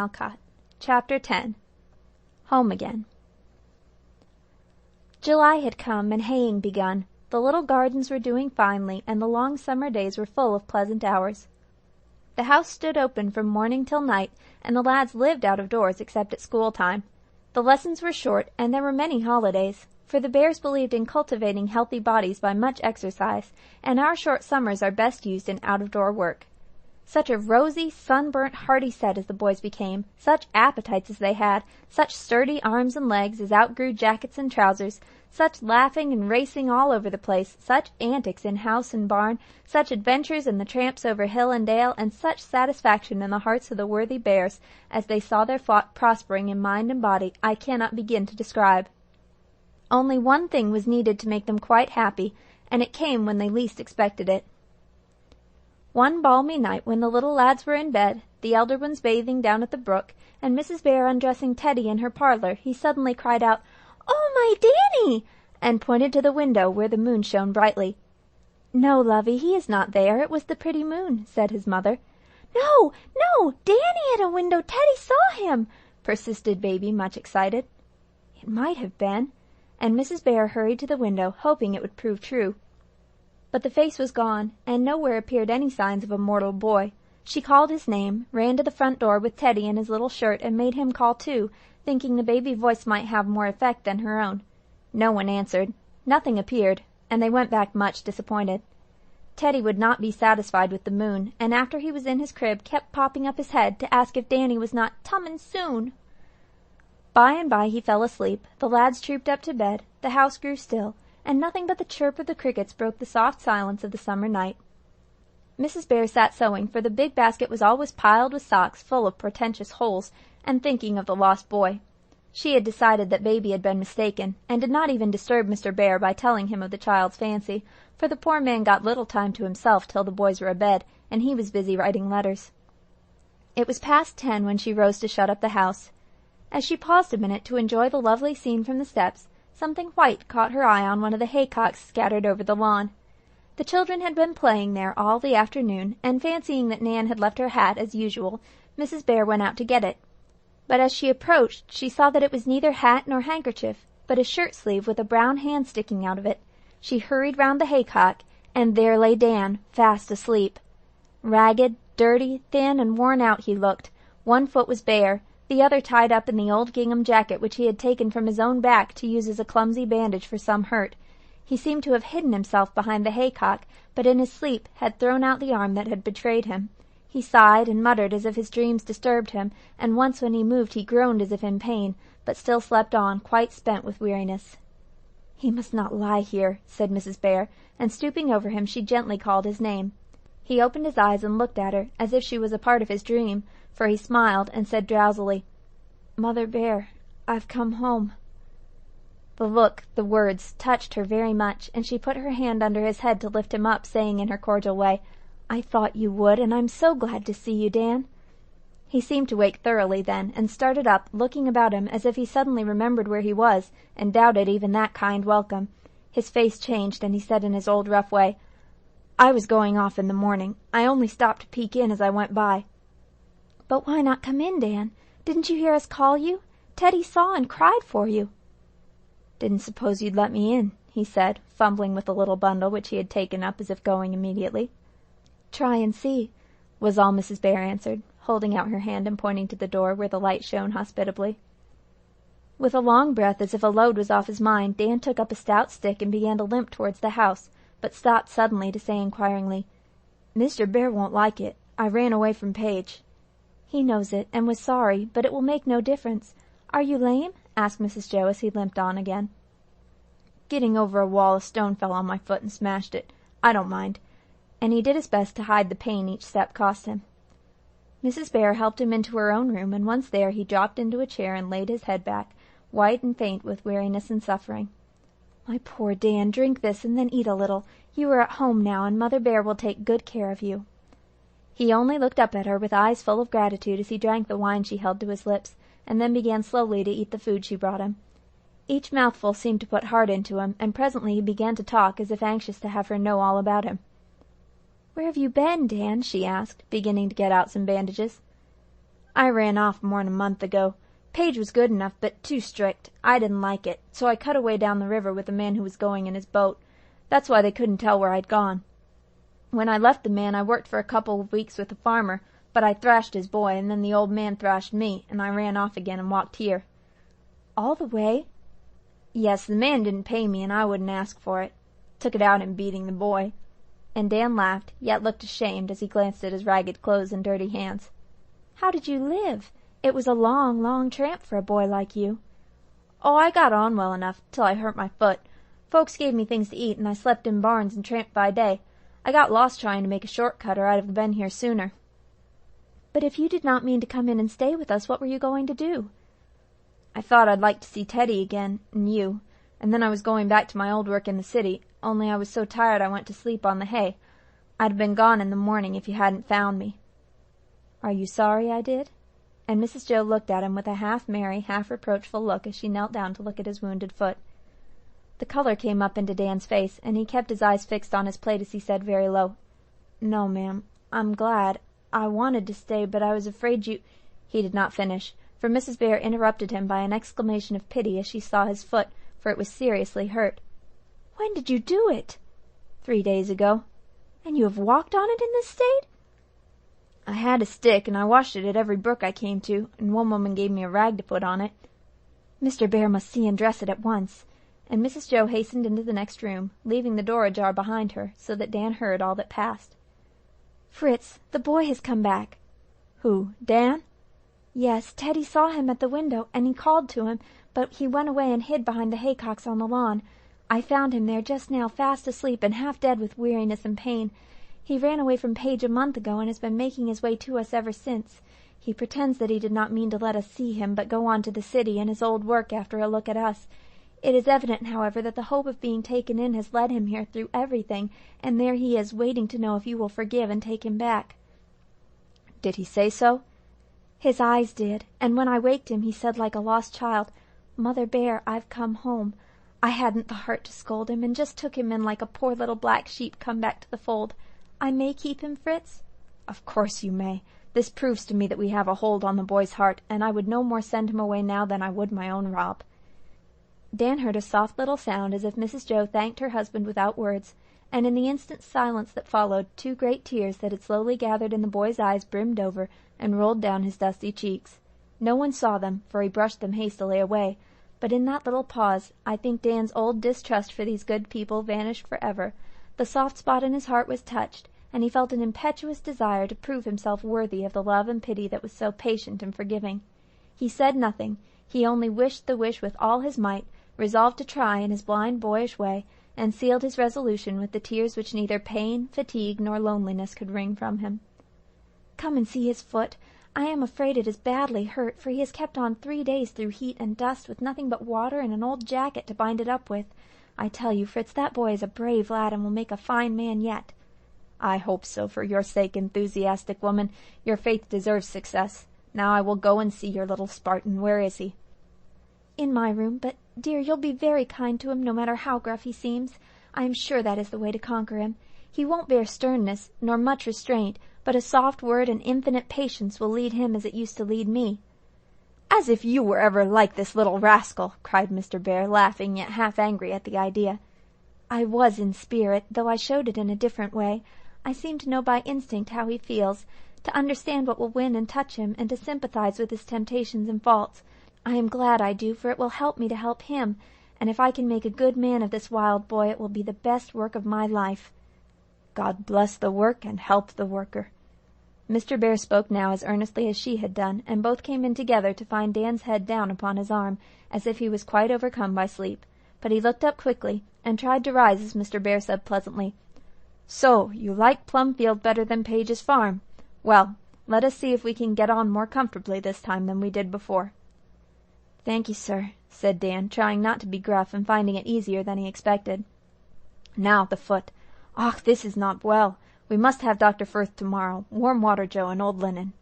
Alcott. Chapter 10. Home Again. July had come and haying begun. The little gardens were doing finely, and the long summer days were full of pleasant hours. The house stood open from morning till night, and the lads lived out of doors except at school time. The lessons were short, and there were many holidays, for the Bears believed in cultivating healthy bodies by much exercise, and our short summers are best used in out-of-door work. Such a rosy, sunburnt, hearty set as the boys became, such appetites as they had, such sturdy arms and legs as outgrew jackets and trousers, such laughing and racing all over the place, such antics in house and barn, such adventures in the tramps over hill and dale, and such satisfaction in the hearts of the worthy Bears as they saw their flock prospering in mind and body, I cannot begin to describe. Only one thing was needed to make them quite happy, and it came when they least expected it. One balmy night, when the little lads were in bed, the elder ones bathing down at the brook, and Mrs. Bear undressing Teddy in her parlor, he suddenly cried out, "Oh, my Danny!" and pointed to the window where the moon shone brightly. "No, lovey, he is not there. It was the pretty moon," said his mother. "No, no, Danny at a window. Teddy saw him," persisted baby, much excited. It might have been, and Mrs. Bear hurried to the window, hoping it would prove true. But the face was gone, and nowhere appeared any signs of a mortal boy. She called his name, ran to the front door with Teddy in his little shirt, and made him call too, thinking the baby voice might have more effect than her own. No one answered. Nothing appeared, and they went back much disappointed. Teddy would not be satisfied with the moon, and after he was in his crib kept popping up his head to ask if Danny was not "tumin' soon." By and by he fell asleep, the lads trooped up to bed, the house grew still, and nothing but the chirp of the crickets broke the soft silence of the summer night. Mrs. Bear sat sewing, for the big basket was always piled with socks full of portentous holes, and thinking of the lost boy. She had decided that baby had been mistaken, and did not even disturb Mr. Bear by telling him of the child's fancy, for the poor man got little time to himself till the boys were abed, and he was busy writing letters. It was past 10 when she rose to shut up the house. As she paused a minute to enjoy the lovely scene from the steps, something white caught her eye on one of the haycocks scattered over the lawn. The children had been playing there all the afternoon, and fancying that Nan had left her hat as usual, Mrs. Bear went out to get it. But as she approached, she saw that it was neither hat nor handkerchief, but a shirt-sleeve with a brown hand sticking out of it. She hurried round the haycock, and there lay Dan, fast asleep. Ragged, dirty, thin, and worn out he looked. One foot was bare, the other tied up in the old gingham jacket which he had taken from his own back to use as a clumsy bandage for some hurt. He seemed to have hidden himself behind the haycock, but in his sleep had thrown out the arm that had betrayed him. He sighed and muttered as if his dreams disturbed him, and once when he moved he groaned as if in pain, but still slept on, quite spent with weariness. "He must not lie here," said Mrs. Bear, and stooping over him she gently called his name. He opened his eyes and looked at her, as if she was a part of his dream, for he smiled and said drowsily, "Mother Bear, I've come home." The look, the words, touched her very much, and she put her hand under his head to lift him up, saying in her cordial way, "I thought you would, and I'm so glad to see you, Dan." He seemed to wake thoroughly then, and started up, looking about him as if he suddenly remembered where he was, and doubted even that kind welcome. His face changed, and he said in his old rough way, "I was going off in the morning. I only stopped to peek in as I went by." "But why not come in, Dan? Didn't you hear us call you? Teddy saw and cried for you." "Didn't suppose you'd let me in," he said, fumbling with the little bundle which he had taken up as if going immediately. "Try and see," was all Mrs. Bear answered, holding out her hand and pointing to the door where the light shone hospitably. With a long breath as if a load was off his mind, Dan took up a stout stick and began to limp towards the house, but stopped suddenly to say inquiringly, "Mr. Bear won't like it. I ran away from Paige." "He knows it, and was sorry, but it will make no difference. Are you lame?" asked Mrs. Joe as he limped on again. "Getting over a wall, a stone fell on my foot and smashed it. I don't mind." And he did his best to hide the pain each step cost him. Mrs. Bear helped him into her own room, and once there he dropped into a chair and laid his head back, white and faint with weariness and suffering. "My poor Dan, drink this and then eat a little. You are at home now, and Mother Bear will take good care of you." He only looked up at her with eyes full of gratitude as he drank the wine she held to his lips, and then began slowly to eat the food she brought him. Each mouthful seemed to put heart into him, and presently he began to talk as if anxious to have her know all about him. "Where have you been, Dan?" she asked, beginning to get out some bandages. I ran off more'n a month ago. Paige was good enough, but too strict. I didn't like it, so I cut away down the river with a man who was going in his boat. That's why they couldn't tell where I'd gone. When I left the man, I worked for a couple of weeks with a farmer, but I thrashed his boy, and then the old man thrashed me, and I ran off again and walked here." "All the way?" "Yes, the man didn't pay me, and I wouldn't ask for it. Took it out in beating the boy." And Dan laughed, yet looked ashamed as he glanced at his ragged clothes and dirty hands. "How did you live? It was a long, long tramp for a boy like you." "Oh, I got on well enough, till I hurt my foot. Folks gave me things to eat, and I slept in barns and tramped by day. I got lost trying to make a short cut, or I'd have been here sooner." "But if you did not mean to come in and stay with us, what were you going to do?" "I thought I'd like to see Teddy again, and you, and then I was going back to my old work in the city, only I was so tired I went to sleep on the hay. I'd have been gone in the morning if you hadn't found me." "Are you sorry I did?" And Mrs. Joe looked at him with a half-merry, half-reproachful look as she knelt down to look at his wounded foot. The color came up into Dan's face, and he kept his eyes fixed on his plate as he said very low, "No, ma'am, I'm glad. I wanted to stay, but I was afraid you—" He did not finish, for Mrs. Bear interrupted him by an exclamation of pity as she saw his foot, for it was seriously hurt. "When did you do it?" "3 days ago." "And you have walked on it in this state?" "I had a stick, and I washed it at every brook I came to, and one woman gave me a rag to put on it." "Mr. Bear must see and dress it at once." And Mrs. Joe hastened into the next room, leaving the door ajar behind her, so that Dan heard all that passed. "Fritz, the boy has come back." "Who, Dan?" "Yes, Teddy saw him at the window, and he called to him, but he went away and hid behind the haycocks on the lawn. I found him there just now, fast asleep and half dead with weariness and pain. He ran away from Paige a month ago and has been making his way to us ever since. He pretends that he did not mean to let us see him, but go on to the city and his old work after a look at us. It is evident, however, that the hope of being taken in has led him here through everything, and there he is, waiting to know if you will forgive and take him back." "Did he say so?" "His eyes did, and when I waked him he said like a lost child, 'Mother Bear, I've come home.' I hadn't the heart to scold him, and just took him in like a poor little black sheep come back to the fold. I may keep him, Fritz?" "Of course you may. This proves to me that we have a hold on the boy's heart, and I would no more send him away now than I would my own Rob." Dan heard a soft little sound as if Mrs. Joe thanked her husband without words, and in the instant silence that followed 2 great tears that had slowly gathered in the boy's eyes brimmed over and rolled down his dusty cheeks. No one saw them, for he brushed them hastily away, but in that little pause I think Dan's old distrust for these good people vanished forever. The soft spot in his heart was touched, and he felt an impetuous desire to prove himself worthy of the love and pity that was so patient and forgiving. He said nothing, he only wished the wish with all his might, resolved to try in his blind boyish way, and sealed his resolution with the tears which neither pain, fatigue, nor loneliness could wring from him. "Come and see his foot. I am afraid it is badly hurt, for he has kept on 3 days through heat and dust with nothing but water and an old jacket to bind it up with. I tell you, Fritz, that boy is a brave lad and will make a fine man yet." "I hope so, for your sake, enthusiastic woman. Your faith deserves success. Now I will go and see your little Spartan. Where is he?" "In my room, but, dear, you'll be very kind to him, no matter how gruff he seems. I am sure that is the way to conquer him. He won't bear sternness, nor much restraint, but a soft word and infinite patience will lead him as it used to lead me." "As if you were ever like this little rascal!" cried Mr. Bear, laughing, yet half angry at the idea. "I was in spirit, though I showed it in a different way. I seem to know by instinct how he feels, to understand what will win and touch him, and to sympathize with his temptations and faults. I am glad I do, for it will help me to help him, and if I can make a good man of this wild boy, it will be the best work of my life." "God bless the work and help the worker." Mr. Bear spoke now as earnestly as she had done, and both came in together to find Dan's head down upon his arm, as if he was quite overcome by sleep. But he looked up quickly, and tried to rise as Mr. Bear said pleasantly, "So you like Plumfield better than Paige's farm? Well, let us see if we can get on more comfortably this time than we did before." "Thank you, sir," said Dan, trying not to be gruff and finding it easier than he expected. "Now the foot. Ah, this is not well. We must have Dr. Firth tomorrow. Warm water, Joe, and old linen."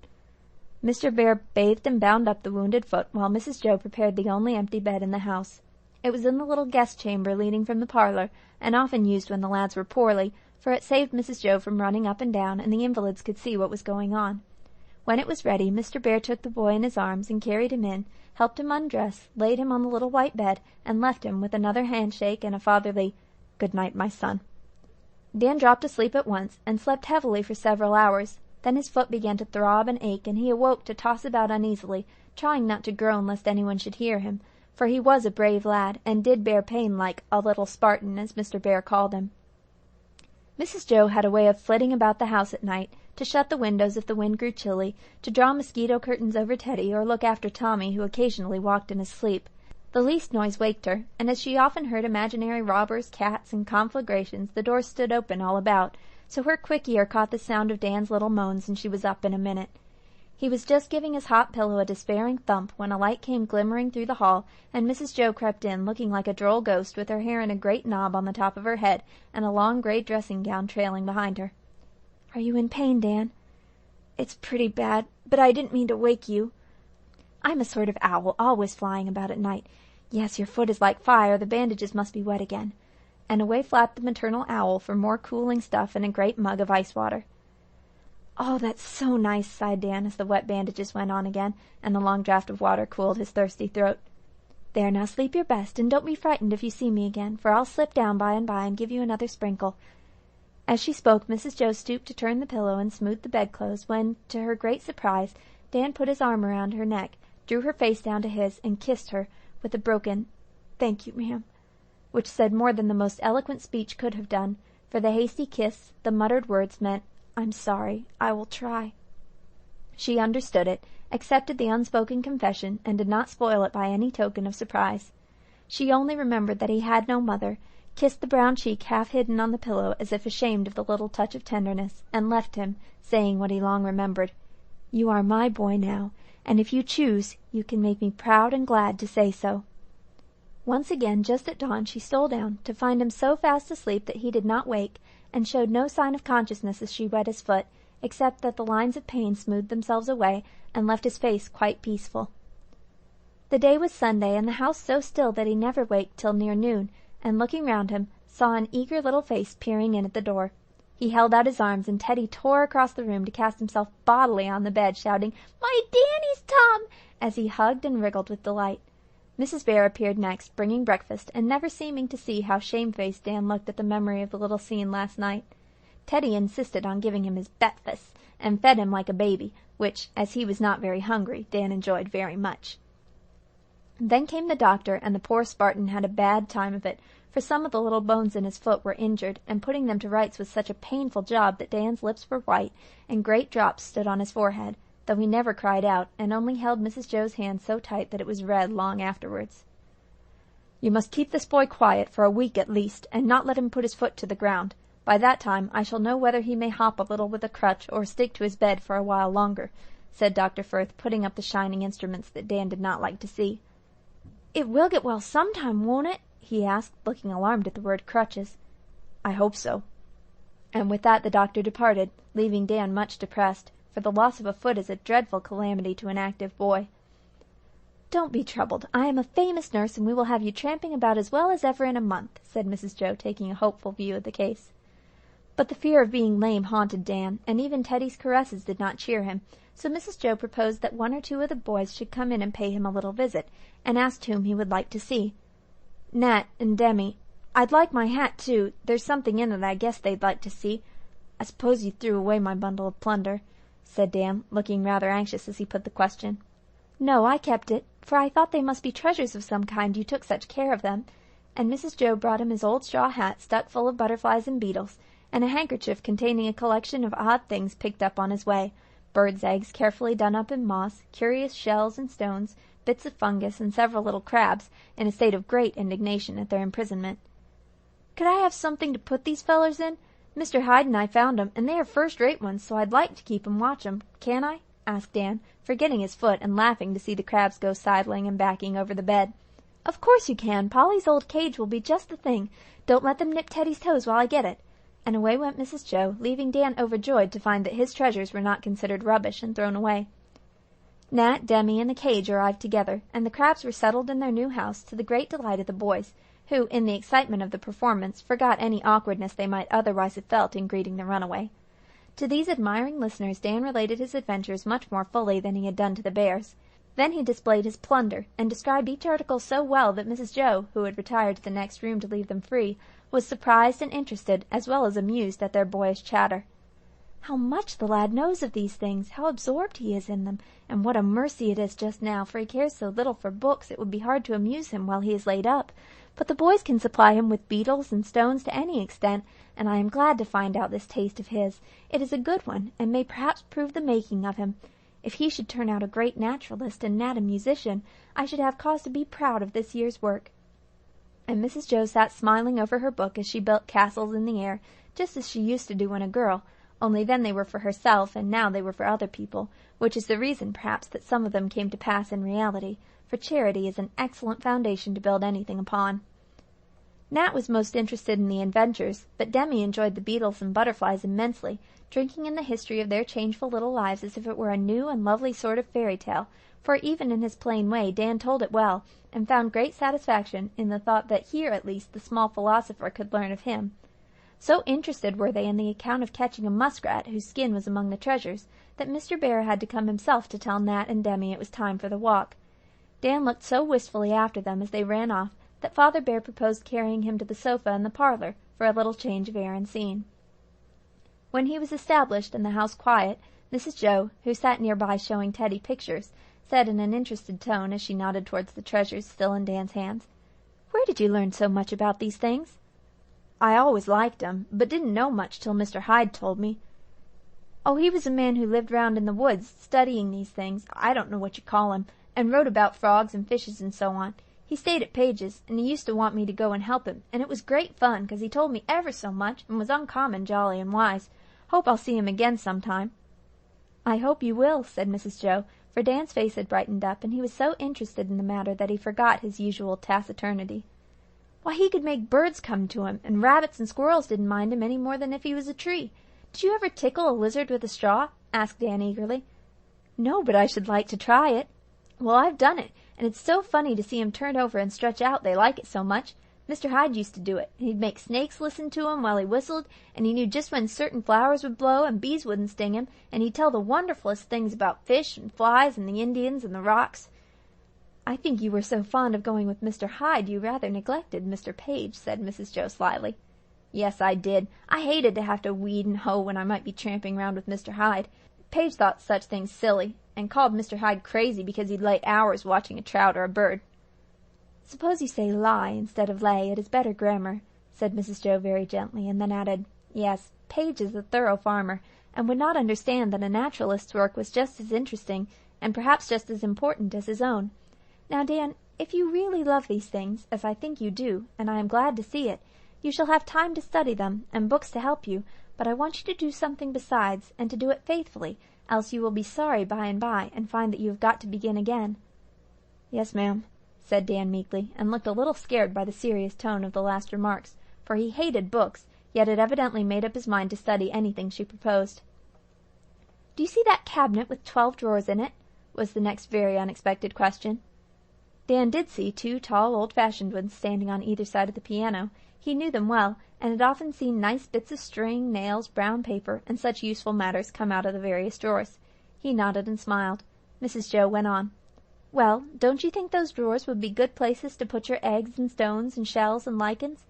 Mr. Bear bathed and bound up the wounded foot, while Mrs. Joe prepared the only empty bed in the house. It was in the little guest chamber leading from the parlor, and often used when the lads were poorly, for it saved Mrs. Joe from running up and down, and the invalids could see what was going on. When it was ready, Mr. Bear took the boy in his arms and carried him in, helped him undress, laid him on the little white bed, and left him with another handshake and a fatherly "Good night, my son." Dan dropped asleep at once, and slept heavily for several hours. Then his foot began to throb and ache, and he awoke to toss about uneasily, trying not to groan lest anyone should hear him, for he was a brave lad, and did bear pain like "a little Spartan," as Mr. Bear called him. Mrs. Joe had a way of flitting about the house at night, to shut the windows if the wind grew chilly, to draw mosquito curtains over Teddy, or look after Tommy, who occasionally walked in his sleep. The least noise waked her, and as she often heard imaginary robbers, cats, and conflagrations, the doors stood open all about, so her quick ear caught the sound of Dan's little moans, and she was up in a minute. He was just giving his hot pillow a despairing thump when a light came glimmering through the hall, and Mrs. Joe crept in, looking like a droll ghost, with her hair in a great knob on the top of her head, and a long gray dressing-gown trailing behind her. "Are you in pain, Dan?" "It's pretty bad, but I didn't mean to wake you." "I'm a sort of owl, always flying about at night. Yes, your foot is like fire, the bandages must be wet again." And away flapped the maternal owl for more cooling stuff and a great mug of ice water. "Oh, that's so nice," sighed Dan, as the wet bandages went on again, and the long draught of water cooled his thirsty throat. "There, now sleep your best, and don't be frightened if you see me again, for I'll slip down by and by and give you another sprinkle." As she spoke, Mrs. Joe stooped to turn the pillow and smooth the bedclothes, when, to her great surprise, Dan put his arm around her neck, drew her face down to his, and kissed her, with a broken "Thank you, ma'am," which said more than the most eloquent speech could have done, for the hasty kiss, the muttered words, meant, "I'm sorry, I will try." She understood it, accepted the unspoken confession, and did not spoil it by any token of surprise. She only remembered that he had no mother, kissed the brown cheek half hidden on the pillow as if ashamed of the little touch of tenderness, and left him, saying what he long remembered, "You are my boy now, and if you choose, you can make me proud and glad to say so." Once again, just at dawn, she stole down, to find him so fast asleep that he did not wake, and showed no sign of consciousness as she wet his foot, except that the lines of pain smoothed themselves away, and left his face quite peaceful. The day was Sunday, and the house so still that he never waked till near noon, and looking round him, saw an eager little face peering in at the door. He held out his arms, and Teddy tore across the room to cast himself bodily on the bed, shouting, "My Danny's Tom!" as he hugged and wriggled with delight. Mrs. Bear appeared next, bringing breakfast, and never seeming to see how shamefaced Dan looked at the memory of the little scene last night. Teddy insisted on giving him his breakfast, and fed him like a baby, which, as he was not very hungry, Dan enjoyed very much. Then came the doctor, and the poor Spartan had a bad time of it, for some of the little bones in his foot were injured, and putting them to rights was such a painful job that Dan's lips were white, and great drops stood on his forehead, though he never cried out, and only held Mrs. Joe's hand so tight that it was red long afterwards. "You must keep this boy quiet for a week at least, and not let him put his foot to the ground. By that time I shall know whether he may hop a little with a crutch, or stick to his bed for a while longer," said Dr. Firth, putting up the shining instruments that Dan did not like to see. "It will get well sometime, won't it?" he asked, looking alarmed at the word crutches. "I hope so." And with that the doctor departed, leaving Dan much depressed, for the loss of a foot is a dreadful calamity to an active boy. "Don't be troubled. I am a famous nurse, and we will have you tramping about as well as ever in a month," said Mrs. Joe, taking a hopeful view of the case. But the fear of being lame haunted Dan, and even Teddy's caresses did not cheer him, so Mrs. Joe proposed that one or two of the boys should come in and pay him a little visit, and asked whom he would like to see. "Nat and Demi. I'd like my hat, too. There's something in it I guess they'd like to see. I suppose you threw away my bundle of plunder," said Dan, looking rather anxious as he put the question. "No, I kept it, for I thought they must be treasures of some kind, you took such care of them." And Mrs. Joe brought him his old straw hat stuck full of butterflies and beetles, and a handkerchief containing a collection of odd things picked up on his way, birds' eggs carefully done up in moss, curious shells and stones, bits of fungus, and several little crabs, in a state of great indignation at their imprisonment. "Could I have something to put these fellers in? Mr. Hyde and I found 'em, and they are first-rate ones, so I'd like to keep 'em watch 'em. Can I?" asked Dan, forgetting his foot and laughing to see the crabs go sidling and backing over the bed. "Of course you can. Polly's old cage will be just the thing. Don't let them nip Teddy's toes while I get it." And away went Mrs. Joe, leaving Dan overjoyed to find that his treasures were not considered rubbish and thrown away. Nat, Demi, and the cage arrived together, and the crabs were settled in their new house, to the great delight of the boys, who, in the excitement of the performance, forgot any awkwardness they might otherwise have felt in greeting the runaway. To these admiring listeners Dan related his adventures much more fully than he had done to the bears. Then he displayed his plunder, and described each article so well that Mrs. Joe, who had retired to the next room to leave them free, was surprised and interested, as well as amused at their boyish chatter. "How much the lad knows of these things! How absorbed he is in them! And what a mercy it is just now, for he cares so little for books it would be hard to amuse him while he is laid up. But the boys can supply him with beetles and stones to any extent, and I am glad to find out this taste of his. It is a good one, and may perhaps prove the making of him. If he should turn out a great naturalist and Nat a musician, I should have cause to be proud of this year's work." And Mrs. Joe sat smiling over her book as she built castles in the air, just as she used to do when a girl, only then they were for herself, and now they were for other people, which is the reason, perhaps, that some of them came to pass in reality, for charity is an excellent foundation to build anything upon. Nat was most interested in the adventures, but Demi enjoyed the beetles and butterflies immensely, drinking in the history of their changeful little lives as if it were a new and lovely sort of fairy tale, for even in his plain way Dan told it well, and found great satisfaction in the thought that here at least the small philosopher could learn of him. So interested were they in the account of catching a muskrat whose skin was among the treasures, that Mr. Bear had to come himself to tell Nat and Demi it was time for the walk. Dan looked so wistfully after them as they ran off that Father Bear proposed carrying him to the sofa in the parlor for a little change of air and scene. When he was established and the house quiet, Mrs. Joe, who sat near by showing Teddy pictures, said in an interested tone as she nodded towards the treasures still in Dan's hands, "Where did you learn so much about these things?" "I always liked 'em, but didn't know much till Mr. Hyde told me." "Oh, he was a man who lived round in the woods, studying these things, I don't know what you call him, and wrote about frogs and fishes and so on. He stayed at Page's, and he used to want me to go and help him, and it was great fun, 'cause he told me ever so much, and was uncommon jolly and wise. Hope I'll see him again sometime." "I hope you will," said Mrs. Joe, for Dan's face had brightened up, and he was so interested in the matter that he forgot his usual taciturnity. "Why, he could make birds come to him, and rabbits and squirrels didn't mind him any more than if he was a tree. Did you ever tickle a lizard with a straw?" asked Dan eagerly. "No, but I should like to try it." "Well, I've done it, and it's so funny to see 'em turn over and stretch out, they like it so much. Mr. Hyde used to do it, and he'd make snakes listen to him while he whistled, and he knew just when certain flowers would blow and bees wouldn't sting him, and he'd tell the wonderfulest things about fish and flies and the Indians and the rocks." "I think you were so fond of going with Mr. Hyde you rather neglected Mr. Page," said Mrs. Joe slyly. "Yes, I did. I hated to have to weed and hoe when I might be tramping round with Mr. Hyde. Page thought such things silly, and called Mr. Hyde crazy because he'd lay hours watching a trout or a bird." "Suppose you say lie instead of lay, it is better grammar," said Mrs. Joe very gently, and then added, "Yes, Page is a thorough farmer, and would not understand that a naturalist's work was just as interesting, and perhaps just as important as his own. Now, Dan, if you really love these things, as I think you do, and I am glad to see it, you shall have time to study them, and books to help you, but I want you to do something besides, and to do it faithfully, else you will be sorry by and by, and find that you have got to begin again." "Yes, ma'am," said Dan meekly, and looked a little scared by the serious tone of the last remarks, for he hated books, yet had evidently made up his mind to study anything she proposed. "Do you see that cabinet with 12 drawers in it?" was the next very unexpected question. Dan did see 2 tall old-fashioned ones standing on either side of the piano. He knew them well, and had often seen nice bits of string, nails, brown paper, and such useful matters come out of the various drawers. He nodded and smiled. Mrs. Joe went on. "Well, don't you think those drawers would be good places to put your eggs and stones and shells and lichens?"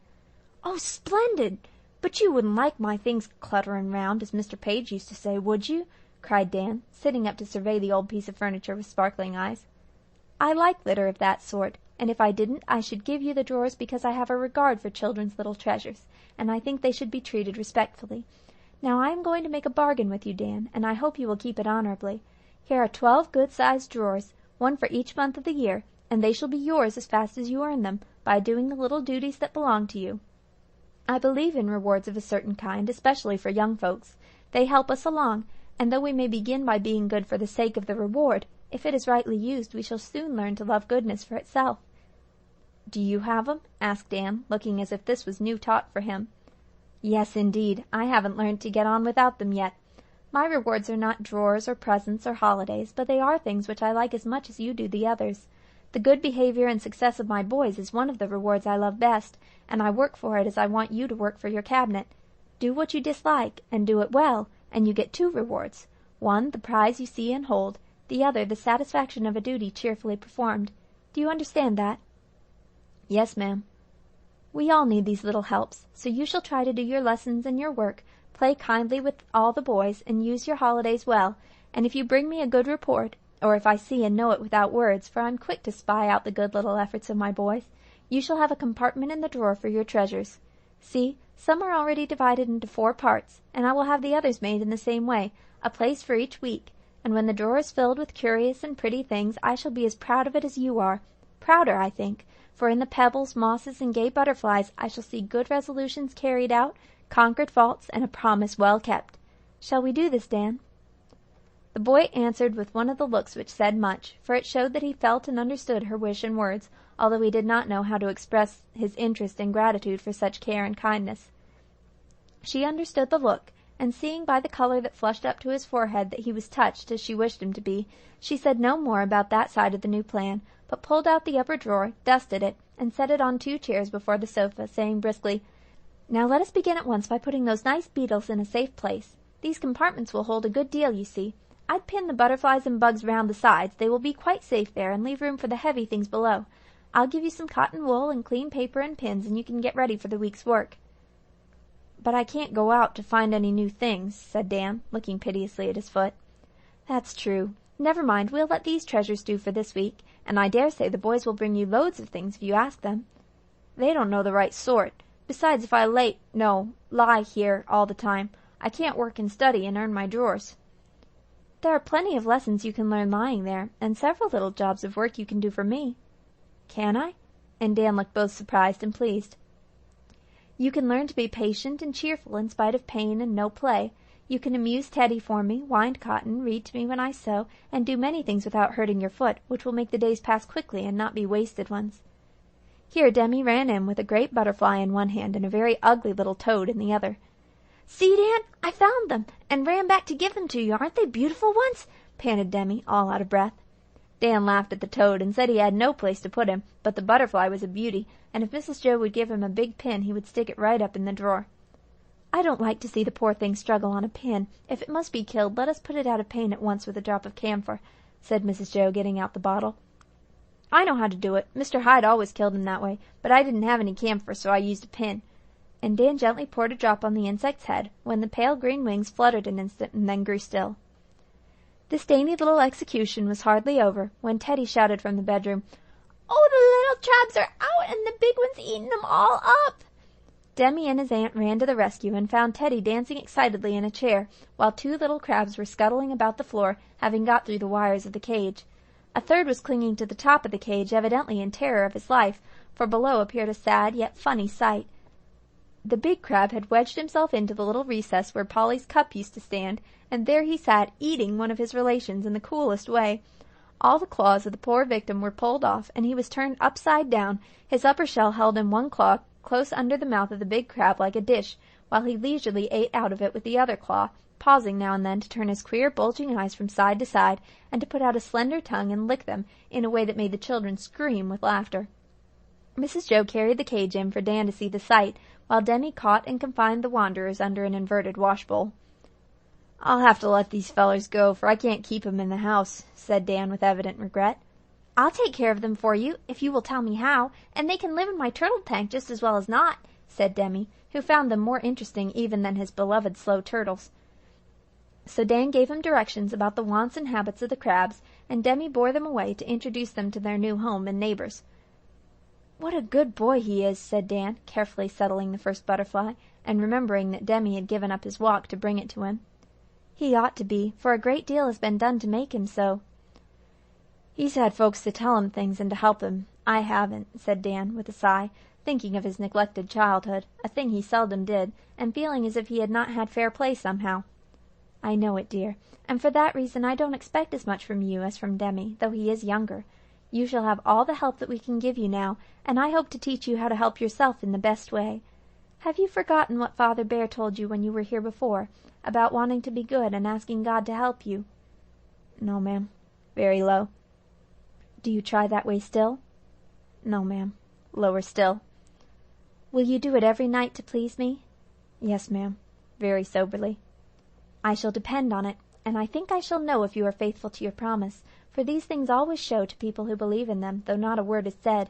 "Oh, splendid! But you wouldn't like my things cluttering round, as Mr. Page used to say, would you?" cried Dan, sitting up to survey the old piece of furniture with sparkling eyes. "I like litter of that sort, and if I didn't I should give you the drawers because I have a regard for children's little treasures, and I think they should be treated respectfully. Now I am going to make a bargain with you, Dan, and I hope you will keep it honorably. Here are 12 good-sized drawers, one for each month of the year, and they shall be yours as fast as you earn them, by doing the little duties that belong to you. I believe in rewards of a certain kind, especially for young folks. They help us along, and though we may begin by being good for the sake of the reward, if it is rightly used we shall soon learn to love goodness for itself." "Do you have 'em?" asked Dan, looking as if this was new taught for him. "Yes, indeed. I haven't learned to get on without them yet. My rewards are not drawers or presents or holidays, but they are things which I like as much as you do the others. The good behavior and success of my boys is one of the rewards I love best, and I work for it as I want you to work for your cabinet. Do what you dislike, and do it well, and you get 2 rewards. One, the prize you see and hold, the other, the satisfaction of a duty cheerfully performed. Do you understand that?" "Yes, ma'am." "We all need these little helps, so you shall try to do your lessons and your work, play kindly with all the boys, and use your holidays well, and if you bring me a good report, or if I see and know it without words, for I'm quick to spy out the good little efforts of my boys, you shall have a compartment in the drawer for your treasures. See, some are already divided into 4 parts, and I will have the others made in the same way, a place for each week, and when the drawer is filled with curious and pretty things I shall be as proud of it as you are, prouder, I think, for in the pebbles, mosses, and gay butterflies I shall see good resolutions carried out, conquered faults, and a promise well kept. Shall we do this, Dan?" The boy answered with one of the looks which said much, for it showed that he felt and understood her wish in words, although he did not know how to express his interest and gratitude for such care and kindness. She understood the look, and seeing by the color that flushed up to his forehead that he was touched as she wished him to be, she said no more about that side of the new plan, but pulled out the upper drawer, dusted it, and set it on 2 chairs before the sofa, saying briskly, "Now let us begin at once by putting those nice beetles in a safe place. These compartments will hold a good deal, you see. I'd pin the butterflies and bugs round the sides, they will be quite safe there, and leave room for the heavy things below. I'll give you some cotton wool and clean paper and pins, and you can get ready for the week's work." "But I can't go out to find any new things," said Dan, looking piteously at his foot. "That's true. Never mind, we'll let these treasures do for this week, and I dare say the boys will bring you loads of things if you ask them." "They don't know the right sort. Besides, if I lie here all the time, I can't work and study and earn my drawers." "There are plenty of lessons you can learn lying there, and several little jobs of work you can do for me." "Can I?" And Dan looked both surprised and pleased. "You can learn to be patient and cheerful in spite of pain and no play. You can amuse Teddy for me, wind cotton, read to me when I sew, and do many things without hurting your foot, which will make the days pass quickly and not be wasted ones." Here Demi ran in with a great butterfly in one hand and a very ugly little toad in the other. "See, Dan, I found them, and ran back to give them to you. Aren't they beautiful ones?" panted Demi, all out of breath. Dan laughed at the toad and said he had no place to put him, but the butterfly was a beauty, and if Mrs. Joe would give him a big pin he would stick it right up in the drawer. "I don't like to see the poor thing struggle on a pin. If it must be killed, let us put it out of pain at once with a drop of camphor," said Mrs. Joe, getting out the bottle. "I know how to do it. Mr. Hyde always killed him that way, but I didn't have any camphor, so I used a pin." And Dan gently poured a drop on the insect's head, when the pale green wings fluttered an instant and then grew still. This dainty little execution was hardly over, when Teddy shouted from the bedroom, "Oh, the little crabs are out, and the big one's eaten them all up!" Demi and his aunt ran to the rescue and found Teddy dancing excitedly in a chair, while 2 little crabs were scuttling about the floor, having got through the wires of the cage. A third was clinging to the top of the cage, evidently in terror of his life, for below appeared a sad yet funny sight. The big crab had wedged himself into the little recess where Polly's cup used to stand, and there he sat eating one of his relations in the coolest way. All the claws of the poor victim were pulled off, and he was turned upside down, his upper shell held in one claw close under the mouth of the big crab like a dish, while he leisurely ate out of it with the other claw, pausing now and then to turn his queer bulging eyes from side to side, and to put out a slender tongue and lick them in a way that made the children scream with laughter. Mrs. Joe carried the cage in for Dan to see the sight, while Demi caught and confined the wanderers under an inverted washbowl. "I'll have to let these fellers go, for I can't keep 'em in the house," said Dan with evident regret. "I'll take care of them for you, if you will tell me how, and they can live in my turtle tank just as well as not," said Demi, who found them more interesting even than his beloved slow turtles. So Dan gave him directions about the wants and habits of the crabs, and Demi bore them away to introduce them to their new home and neighbors. "What a good boy he is," said Dan, carefully settling the first butterfly, and remembering that Demi had given up his walk to bring it to him. "He ought to be, for a great deal has been done to make him so." "He's had folks to tell him things and to help him. I haven't," said Dan, with a sigh, thinking of his neglected childhood, a thing he seldom did, and feeling as if he had not had fair play somehow. "I know it, dear, and for that reason I don't expect as much from you as from Demi, though he is younger. You shall have all the help that we can give you now, and I hope to teach you how to help yourself in the best way. Have you forgotten what Father Bear told you when you were here before, about wanting to be good and asking God to help you?" "No, ma'am," very low. "Do you try that way still?" "No, ma'am," lower still. "Will you do it every night to please me?" "Yes, ma'am," very soberly. I shall depend on it, and I think I shall know if you are faithful to your promise, for these things always show to people who believe in them, though not a word is said.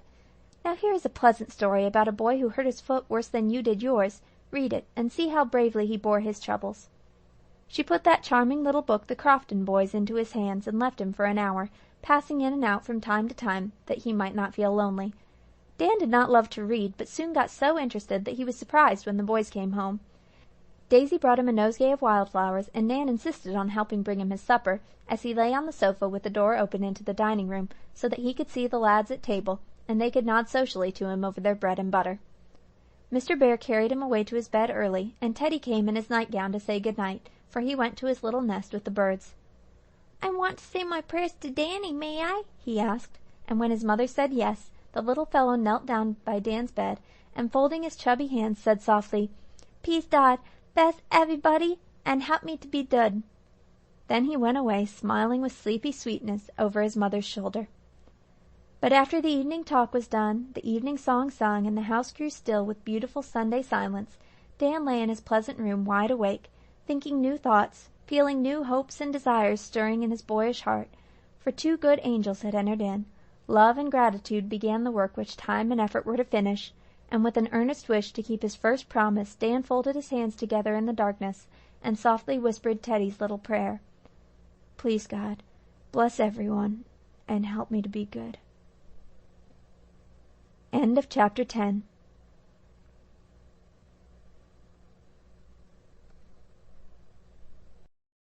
Now here is a pleasant story about a boy who hurt his foot worse than you did yours. Read it, and see how bravely he bore his troubles." She put that charming little book, The Crofton Boys, into his hands, and left him for an hour, passing in and out from time to time, that he might not feel lonely. Dan did not love to read, but soon got so interested that he was surprised when the boys came home. Daisy brought him a nosegay of wildflowers, and Nan insisted on helping bring him his supper, as he lay on the sofa with the door open into the dining room, so that he could see the lads at table, and they could nod socially to him over their bread and butter. Mr. Bear carried him away to his bed early, and Teddy came in his nightgown to say good night, for he went to his little nest with the birds. "I want to say my prayers to Danny, may I?" he asked, and when his mother said yes, the little fellow knelt down by Dan's bed, and folding his chubby hands, said softly, "Please God, bless everybody, and help me to be good." Then he went away, smiling with sleepy sweetness over his mother's shoulder. But after the evening talk was done, the evening song sung, and the house grew still with beautiful Sunday silence, Dan lay in his pleasant room wide awake, thinking new thoughts, feeling new hopes and desires stirring in his boyish heart, for 2 good angels had entered in. Love and gratitude began the work which time and effort were to finish, and with an earnest wish to keep his first promise, Dan folded his hands together in the darkness, and softly whispered Teddy's little prayer. "Please God, bless everyone, and help me to be good." End of Chapter 10.